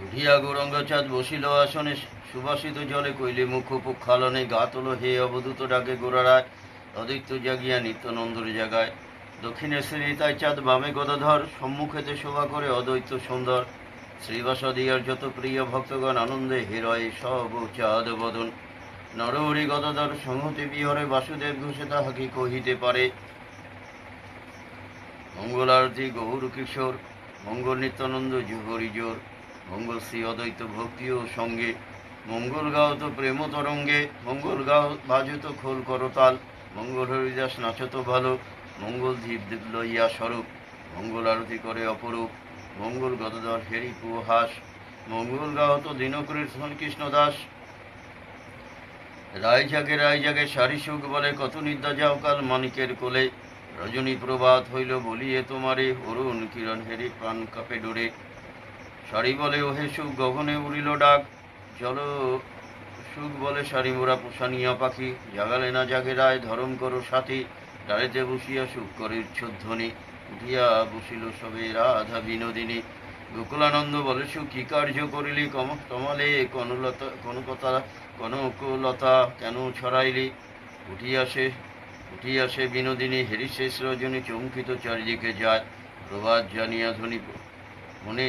উঠিয়া গৌরঙ্গচাঁদ বসিল আসনে, সুবাসিত জলে কইলে মুখ পক্ষালনে, গা তোল হে অবধূত ডাকে গোড়ারায়, অদিত্য জাগিয়া নিত্যানন্দর জাগায়। দক্ষিণে শ্রীতায় চাঁদ, বামে গদাধর, সম্মুখেতে শোভা করে অদ্বৈত সুন্দর। শ্রীবাসাদিয়ার যত প্রিয় ভক্তগণ আনন্দে হেরয় সব চাঁদ বদন। নরহরি গদাধর সংহতি বিহরে, বাসুদেব ঘোষে তাহাকে কহিতে পারে। মঙ্গল আরতি গৌর কিশোর, মঙ্গল নিত্যানন্দ হরি জোর, মঙ্গল শ্রী অদ্বৈত ভক্তি ও সঙ্গে, মঙ্গল গাও তো প্রেম তরঙ্গে, মঙ্গল গাও বাজত খোল করতাল, মঙ্গল হরিদাস নাচত ভালো, মঙ্গল ধীপ লইয়া স্বরূপ, মঙ্গল আরতি করে অপরূপ, মঙ্গল গদাধর হেরি কুহাস, মঙ্গল গাও তো দিনকরের কৃষ্ণ দাস। রায় জাগে সারি সুখ বলে, কত নিদ্রা যাও কাল মানিকের কোলে, রজনী প্রভাত হইল বলিয়ে তোমারে, অরুণ কিরণ হেরি প্রাণ কাপে ডোরে। সারি বলে ওহে সুখ গগনে উড়িল ডাক, জল সুখ বলে সারি মোরা পোষানিয়া পাখি, জাগালে না জাগে রায় ধরম করো সাথী, ডাড়িতে বসিয়া সুখ করে উচ্ছধ্বনি, উঠিয়া বসিল সবে রাধা বিনোদিনী। গোকুলানন্দ বলে সুখ কি কার্য করিলি, কমলে কনকলতা কেন ছড়াইলি, উঠিয়া সে বিনোদিনী, হেরি শেষ রজনী চমকিত চারিদিকে যায়, প্রভাত জানিয়া ধ্বনি মনে